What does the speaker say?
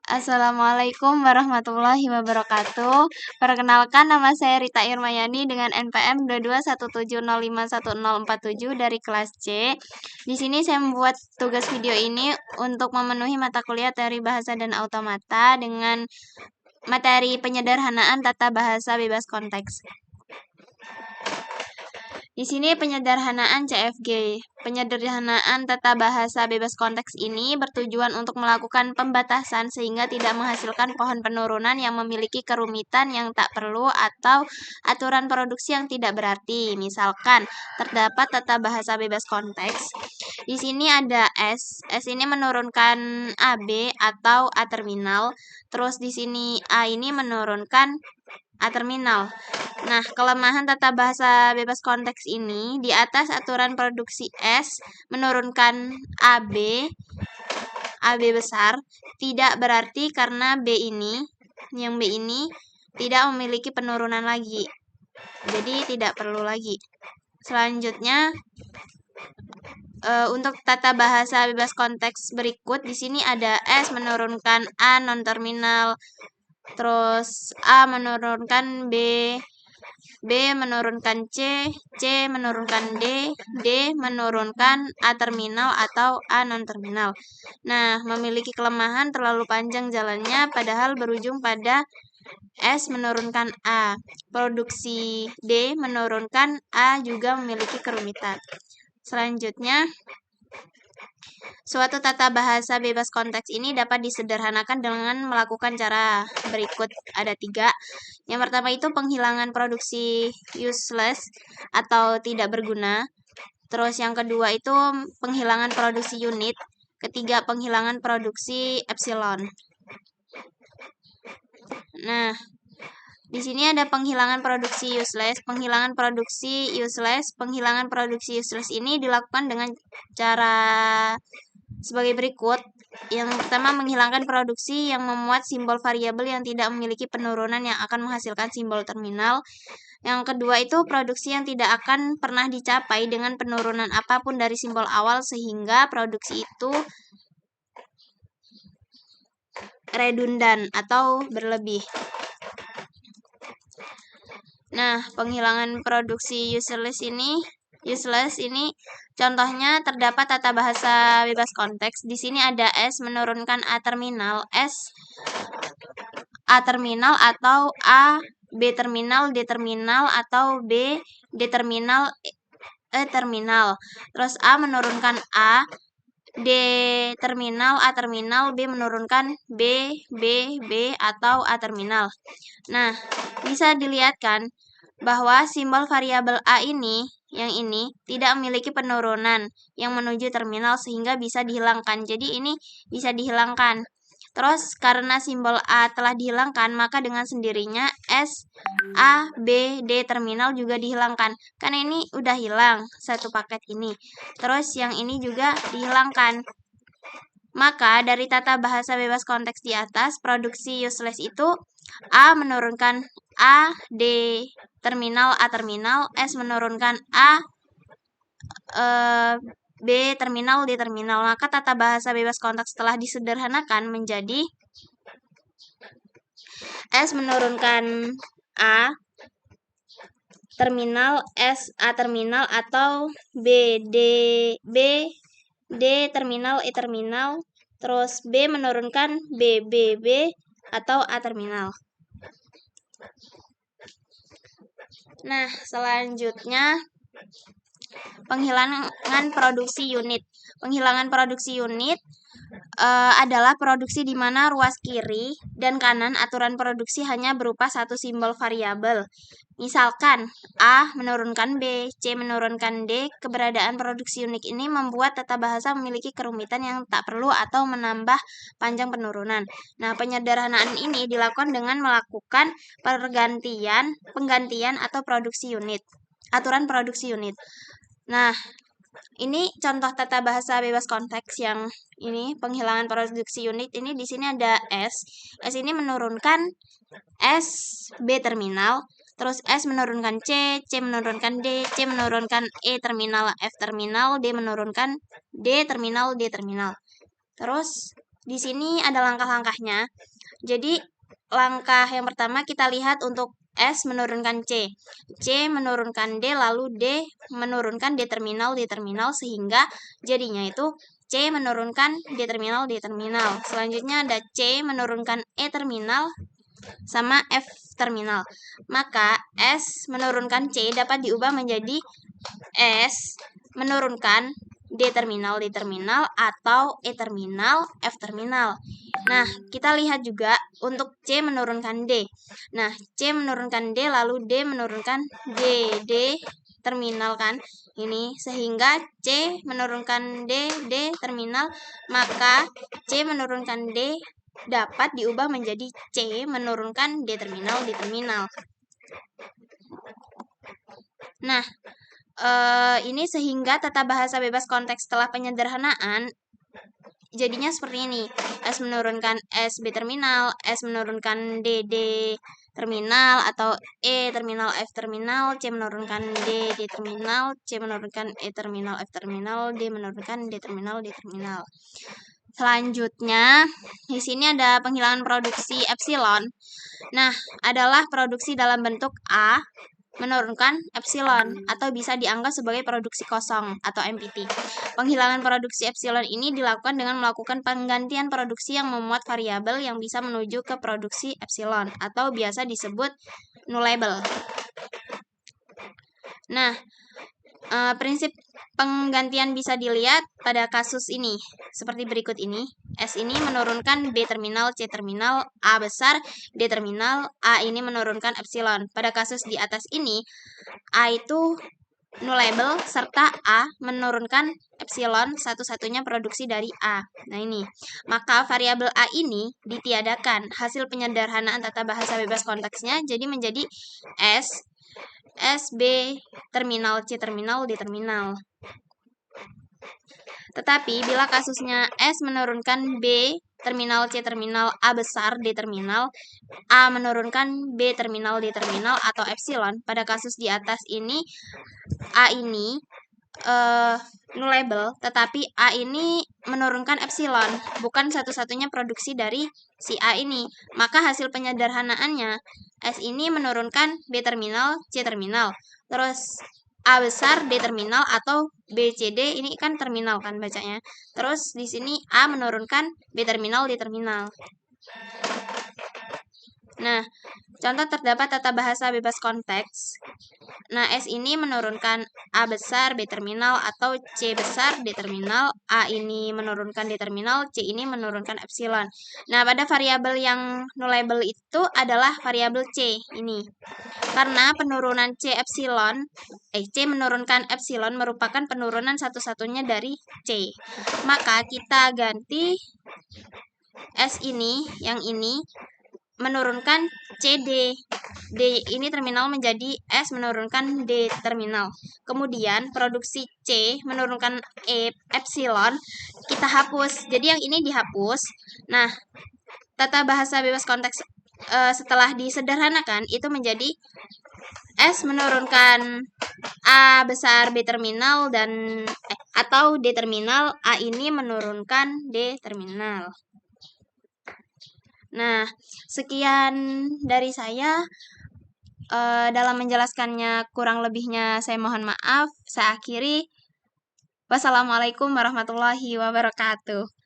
Assalamualaikum warahmatullahi wabarakatuh. Perkenalkan, nama saya Rita Irmayani dengan NPM 2217051047 dari kelas C. Di sini saya membuat tugas video ini untuk memenuhi mata kuliah teori bahasa dan automata dengan materi penyederhanaan tata bahasa bebas konteks. Di sini penyederhanaan CFG. Penyederhanaan tata bahasa bebas konteks ini bertujuan untuk melakukan pembatasan sehingga tidak menghasilkan pohon penurunan yang memiliki kerumitan yang tak perlu atau aturan produksi yang tidak berarti. Misalkan, terdapat tata bahasa bebas konteks. Di sini ada S. S ini menurunkan AB atau A terminal. Terus di sini A ini menurunkan A terminal. Nah, kelemahan tata bahasa bebas konteks ini di atas aturan produksi S menurunkan AB besar tidak berarti karena B ini tidak memiliki penurunan lagi. Jadi tidak perlu lagi. Selanjutnya untuk tata bahasa bebas konteks berikut di sini ada S menurunkan A non terminal, terus A menurunkan B, B menurunkan C, C menurunkan D, D menurunkan A terminal atau A non terminal. Nah, memiliki kelemahan terlalu panjang jalannya padahal berujung pada S menurunkan A. Produksi D menurunkan A juga memiliki kerumitan. Selanjutnya, suatu tata bahasa bebas konteks ini dapat disederhanakan dengan melakukan cara berikut. Ada 3. Yang pertama itu penghilangan produksi useless atau tidak berguna. Terus yang kedua itu penghilangan produksi unit. Ketiga, penghilangan produksi epsilon. Nah, di sini ada penghilangan produksi useless. Penghilangan produksi useless ini dilakukan dengan cara sebagai berikut. Yang pertama, menghilangkan produksi yang memuat simbol variabel yang tidak memiliki penurunan yang akan menghasilkan simbol terminal. Yang kedua itu produksi yang tidak akan pernah dicapai dengan penurunan apapun dari simbol awal sehingga produksi itu redundan atau berlebih. Nah, penghilangan produksi useless ini contohnya terdapat tata bahasa bebas konteks. Di sini ada S menurunkan A terminal, S A terminal atau A B terminal, D terminal atau B D terminal, E terminal. Terus A menurunkan A, D terminal, A terminal, B menurunkan B, B atau A terminal. Nah, bisa dilihat kan bahwa simbol variabel A ini, yang ini, tidak memiliki penurunan yang menuju terminal sehingga bisa dihilangkan. Jadi ini bisa dihilangkan. Terus karena simbol A telah dihilangkan, maka dengan sendirinya S, A, B, D terminal juga dihilangkan. Karena ini udah hilang satu paket ini. Terus yang ini juga dihilangkan. Maka dari tata bahasa bebas konteks di atas, produksi useless itu A menurunkan A, D terminal, A terminal, S menurunkan A, B terminal, D terminal. Maka tata bahasa bebas konteks telah disederhanakan menjadi S menurunkan A terminal, S A terminal atau B D terminal, E terminal, terus B menurunkan B atau A terminal. Nah, selanjutnya penghilangan produksi unit. Penghilangan produksi unit adalah produksi di mana ruas kiri dan kanan aturan produksi hanya berupa satu simbol variabel. Misalkan A menurunkan B, C menurunkan D. Keberadaan produksi unik ini membuat tata bahasa memiliki kerumitan yang tak perlu atau menambah panjang penurunan. Nah, penyederhanaan ini dilakukan dengan melakukan penggantian atau produksi unit. Aturan produksi unit. Nah, ini contoh tata bahasa bebas konteks yang ini penghilangan produksi unit ini. Di sini ada S. S ini menurunkan S B terminal, terus S menurunkan C, C menurunkan D, C menurunkan E terminal, F terminal, D menurunkan D terminal, D terminal. Terus di sini ada langkah-langkahnya. Jadi langkah yang pertama kita lihat untuk S menurunkan C menurunkan D, lalu D menurunkan D terminal sehingga jadinya itu C menurunkan D terminal. Selanjutnya ada C menurunkan E terminal sama F terminal. Maka S menurunkan C dapat diubah menjadi S menurunkan D terminal atau E terminal, F terminal. Nah, kita lihat juga untuk C menurunkan D. Nah, C menurunkan D lalu D menurunkan D terminal kan ini, sehingga C menurunkan D terminal, maka C menurunkan D dapat diubah menjadi C menurunkan D terminal. Nah, ini sehingga tata bahasa bebas konteks setelah penyederhanaan jadinya seperti ini. S menurunkan S B terminal, S menurunkan D terminal atau E terminal F terminal, C menurunkan D terminal, C menurunkan E terminal F terminal, D menurunkan D terminal. Selanjutnya, di sini ada penghilangan produksi epsilon. Nah, adalah produksi dalam bentuk A menurunkan epsilon atau bisa dianggap sebagai produksi kosong atau MPT. Penghilangan produksi epsilon ini dilakukan dengan melakukan penggantian produksi yang memuat variabel yang bisa menuju ke produksi epsilon atau biasa disebut nullable. Nah, prinsip penggantian bisa dilihat pada kasus ini seperti berikut ini. S ini menurunkan B terminal, C terminal, A besar, D terminal, A ini menurunkan epsilon. Pada kasus di atas ini, A itu nullable serta A menurunkan epsilon, satu-satunya produksi dari A. Nah ini, maka variabel A ini ditiadakan. Hasil penyederhanaan tata bahasa bebas konteksnya jadi menjadi S, B, terminal, C terminal, D terminal. Tetapi bila kasusnya S menurunkan B terminal, C terminal, A besar, D terminal, A menurunkan B terminal, D terminal, atau epsilon, pada kasus di atas ini, A ini nullable, tetapi A ini menurunkan epsilon, bukan satu-satunya produksi dari si A ini. Maka hasil penyederhanaannya, S ini menurunkan B terminal, C terminal, terus A besar, D terminal, atau B, C, D, ini kan terminal kan bacanya. Terus di sini A menurunkan B terminal, D terminal. Nah, contoh terdapat tata bahasa bebas konteks. Nah, S ini menurunkan A besar, B terminal, atau C besar, D terminal. A ini menurunkan D terminal, C ini menurunkan epsilon. Nah, pada variabel yang nullable itu adalah variabel C ini. Karena penurunan C menurunkan epsilon merupakan penurunan satu-satunya dari C. Maka kita ganti S ini, yang ini, menurunkan CD. D ini terminal menjadi S menurunkan D terminal. Kemudian produksi C menurunkan epsilon kita hapus. Jadi yang ini dihapus. Nah, tata bahasa bebas konteks setelah disederhanakan itu menjadi S menurunkan A besar B terminal dan atau D terminal, A ini menurunkan D terminal. Nah, sekian dari saya. Dalam menjelaskannya kurang lebihnya saya mohon maaf. Saya akhiri. Wassalamualaikum warahmatullahi wabarakatuh.